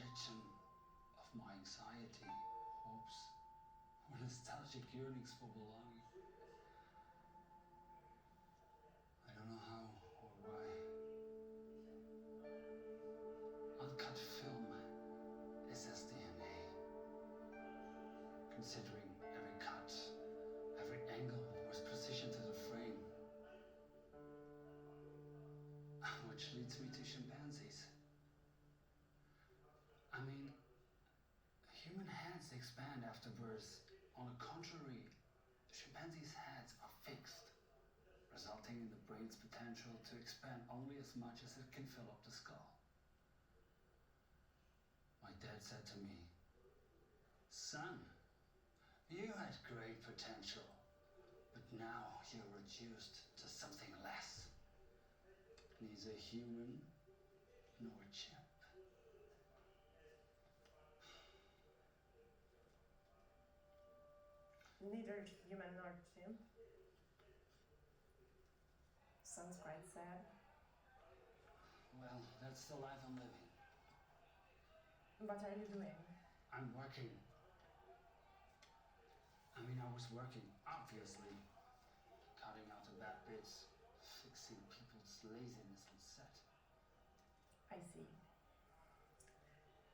projection of my anxiety, hopes, or nostalgic yearnings for belonging. I don't know how or why. Uncut film is his DNA. Considering every cut, every angle was precision to the frame. Which leads me to chimpanzees. I mean, human heads expand after birth. On the contrary, chimpanzees' heads are fixed, resulting in the brain's potential to expand only as much as it can fill up the skull. My dad said to me, "Son, you had great potential, but now you're reduced to something less. Neither human nor chimp." Neither human nor chimp. Sounds quite sad. Well, that's the life I'm living. What are you doing? I'm working. I was working, obviously. Cutting out the bad bits, fixing people's laziness on set. I see.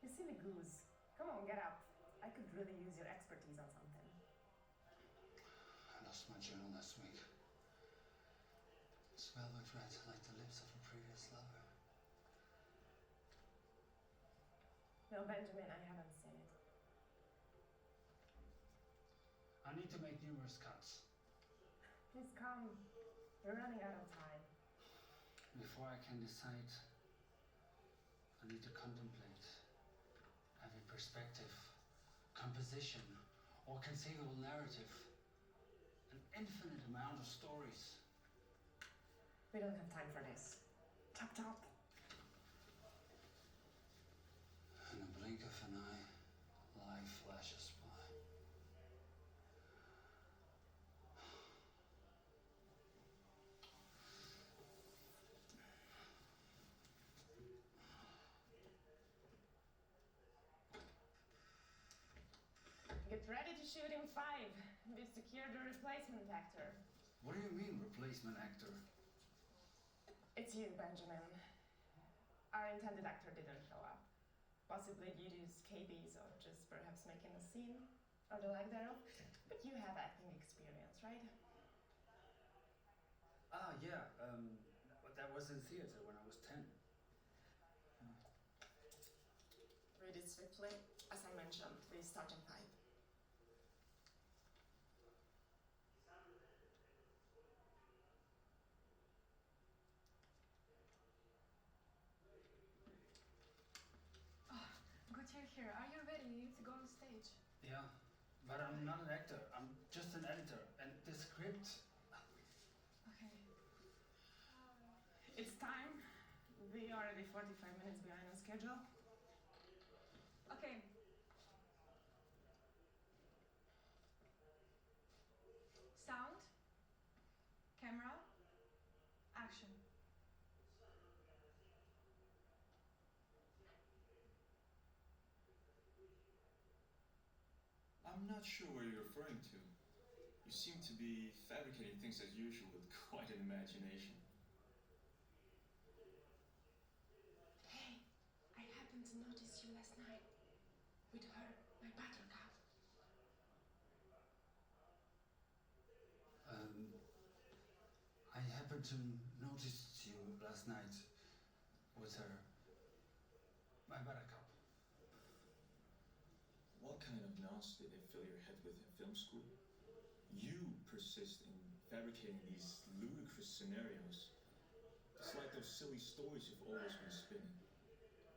You silly goose. Come on, get up. I could really use your expertise on something. I lost my journal last week. It's velvet red, like the lips of a previous lover. No, Benjamin, I haven't seen it. I need to make numerous cuts. Please come. We're running out of time. Before I can decide, I need to contemplate every perspective, composition, or conceivable narrative. An infinite amount of stories. We don't have time for this. Chop, chop. In a blink of an eye, life flashes by. Get ready to shoot in 5. We've secured the replacement actor. What do you mean, replacement actor? It's you, Benjamin. Our intended actor didn't show up. Possibly due to scabies or just perhaps making a scene or the like thereof. But you have acting experience, right? Ah, yeah. That was in theater when I was 10. Read it swiftly. As I mentioned, we start in 5. Good you're here. Are you ready to go on stage? Yeah, but I'm not an actor. I'm just an editor. And the script... Okay. It's time. We are already 45 minutes behind on schedule. Okay. Sound. Camera. Action. I'm not sure what you're referring to. You seem to be fabricating things as usual with quite an imagination. Hey, I happened to notice you last night with her, my buttercup. I happened to notice you last night with her, my buttercup. What kind of nonsense did they fill your head with in film school? You persist in fabricating these ludicrous scenarios. It's like those silly stories you've always been spinning.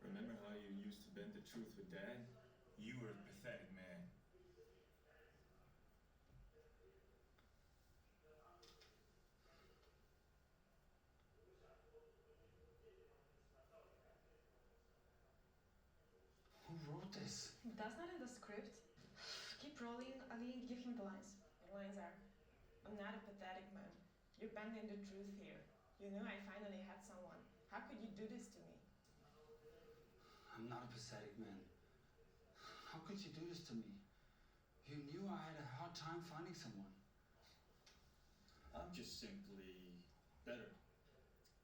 Remember how you used to bend the truth with Dad? You were a pathetic man. Who wrote this? That's not in the script. Keep rolling. Ali, give him the lines. The lines are, I'm not a pathetic man. You're bending the truth here. You know I finally had someone. How could you do this to me? I'm not a pathetic man. How could you do this to me? You knew I had a hard time finding someone. I'm just simply better.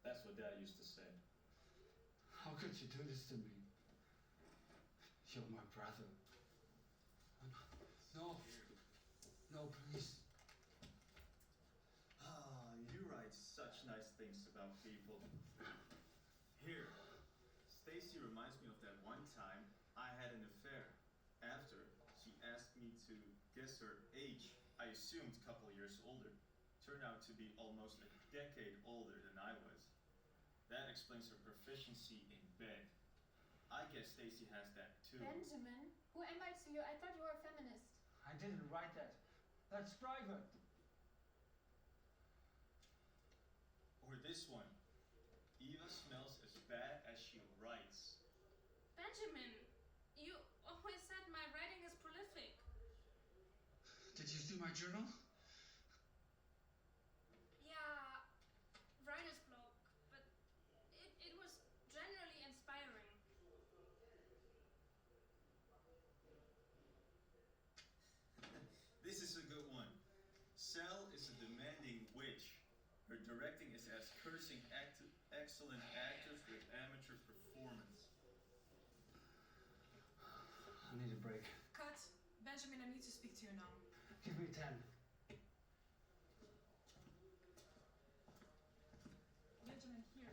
That's what Dad used to say. How could you do this to me? You're my brother. No. No, please. Ah, you write such nice things about people. Here, Stacy reminds me of that one time I had an affair. After, she asked me to guess her age. I assumed a couple years older. Turned out to be almost a decade older than I was. That explains her proficiency in bed. I guess Stacy has that too. Benjamin, who am I to you? I thought you were a feminist. I didn't write that. That's private. Or this one. Eva smells as bad as she writes. Benjamin, you always said my writing is prolific. Did you see my journal? Yeah, writer's block, but it was generally inspiring. This is a good one. Cell is a demanding witch. Her directing is as cursing excellent actors with amateur performance. I need a break. Cut. Benjamin, I need to speak to you now. Give me 10. Benjamin, here.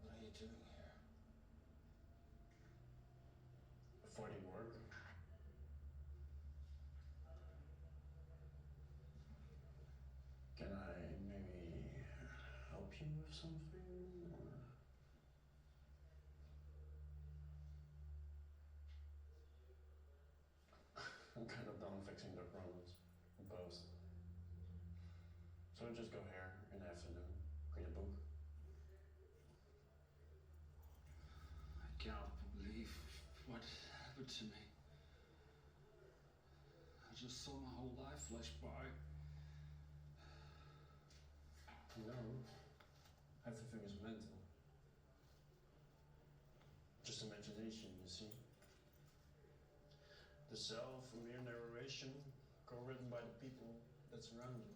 What are you doing here? Finding work. Can I maybe help you with something? Or... I'm kind of done fixing the problems. Both. So just go here in the afternoon, read a book. I cannot believe what happened to me. I just saw my whole life flash by. No, everything is mental. Just imagination, you see. The self, a mere narration, co-written by the people that surround you.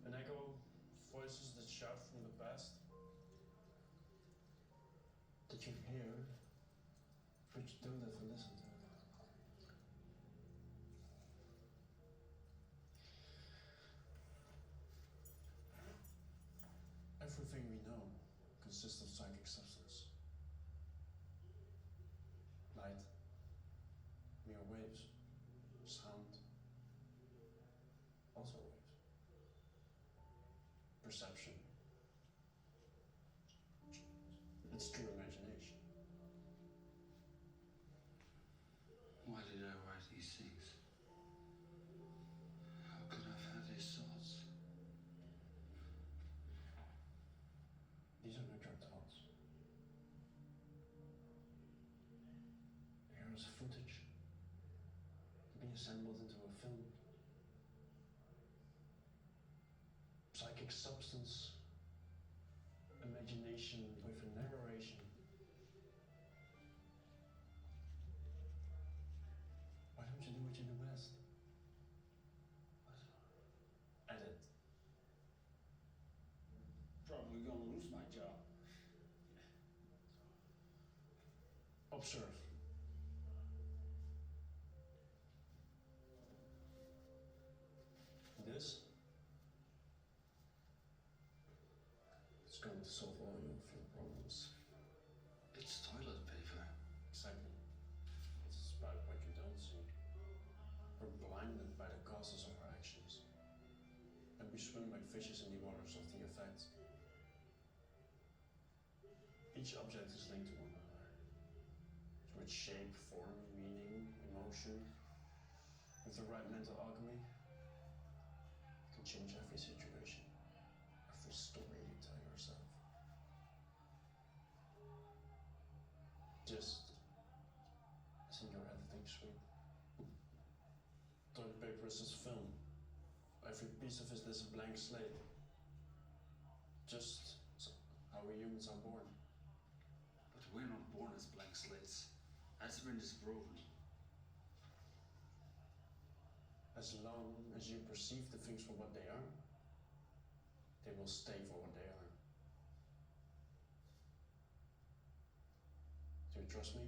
An echo, voices that shout from the past. That you hear, but you don't ever listen to it. Everything we know consists of psychic substance. Light, mere waves, sound, also waves. Perception. It's true imagination. Why did I write these things? How could I have had these thoughts? These are not your thoughts. Here is footage being assembled into a film. Psychic substance, imagination with a narration. Why don't you do what you do best? Edit. Probably gonna lose my job. Observe. This is going to solve all your problems. fishes in the waters of the effect. Each object is linked to one another. With shape, form, meaning, emotion. With the right mental alchemy, you can change every situation, every story you tell yourself. Just as in your editing suite. Toilet paper is as film. Every piece of it is a blank slate. Just how we humans are born. But we're not born as blank slates. Esmond is broken. As long as you perceive the things for what they are, they will stay for what they are. Do you trust me?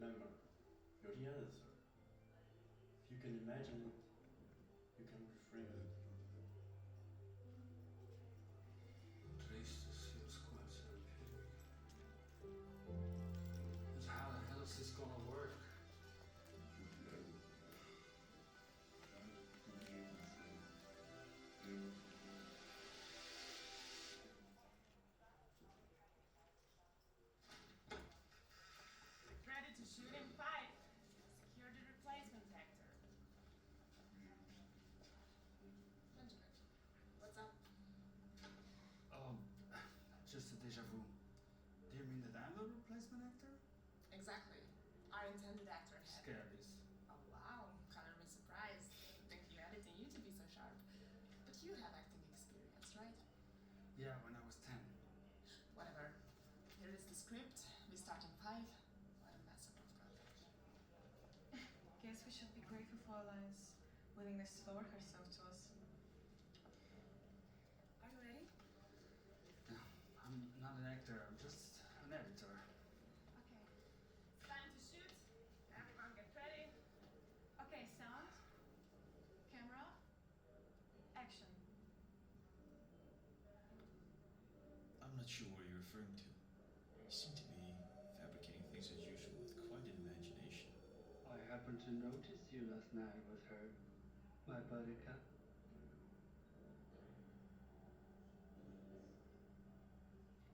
Remember, you're the editor. If you can imagine it, you can reframe it. At least this feels quite therapeutic. But how the hell is this gonna work? Ready to shoot in 5. Secure the replacement actor. Benjamin, what's up? Just a deja vu. Do you mean that I'm the replacement actor? Exactly. Our intended actor had. Scabies. Oh wow, color me surprised. Think you editing you to be so sharp. But you have acting experience, right? Yeah, when I was 10. Whatever. Here is the script. We start in 5. What a mess of garbage. Guess we should be grateful for Alliance's willingness to lower herself to us. Are you ready? No, I'm not an actor, I'm just an editor. Okay. It's time to shoot. Everyone get ready. Okay, sound. Camera. Action. I'm not sure what you're referring to. You seem to be fabricating things as usual with quite an imagination. I happened to notice you last night with her, my buttercup.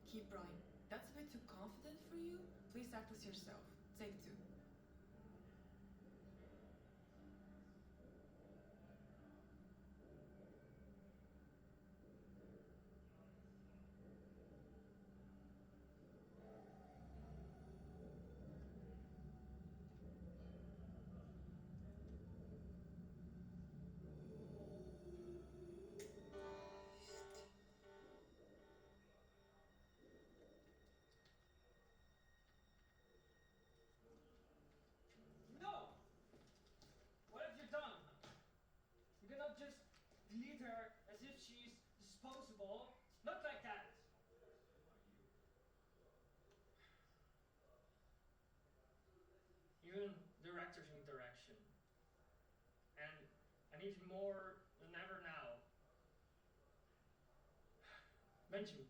Keep rolling. That's a bit too confident for you. Please act as yourself. Take 2. No! What have you done? You cannot just delete her as if she's disposable. Not like that! Even directors need direction. And I need you more than ever now. Benjamin.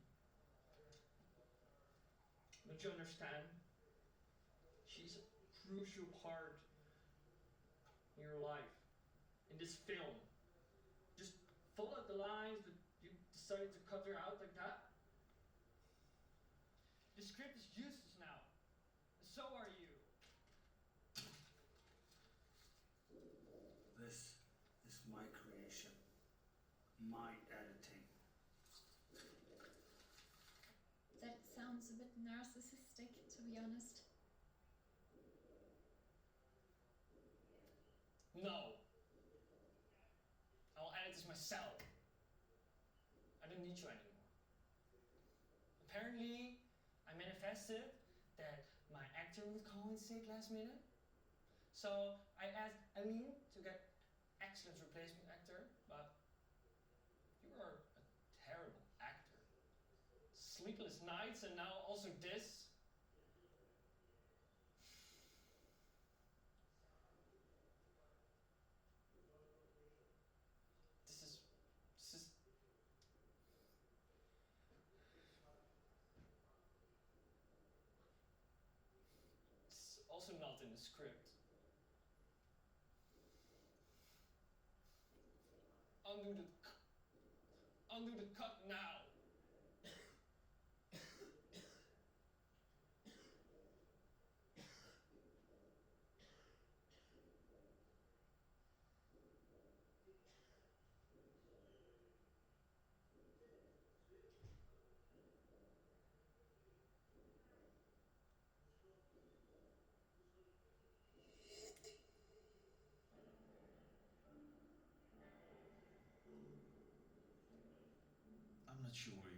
Don't you understand? She's a crucial part in your life, in this film. Just follow the lines, but you decided to cut her out like that? The script is useless now, and so are you. This is my creation. My editing. That sounds a bit narcissistic, to be honest. No. I'll edit this myself. I don't need you anymore. Apparently, I manifested that my actor would call in sick last minute. So I asked Aline to get excellent replacement actor, but you are a terrible actor. Sleepless nights and now also this. This is it's also not in the script. Undo the cut now. I'm not sure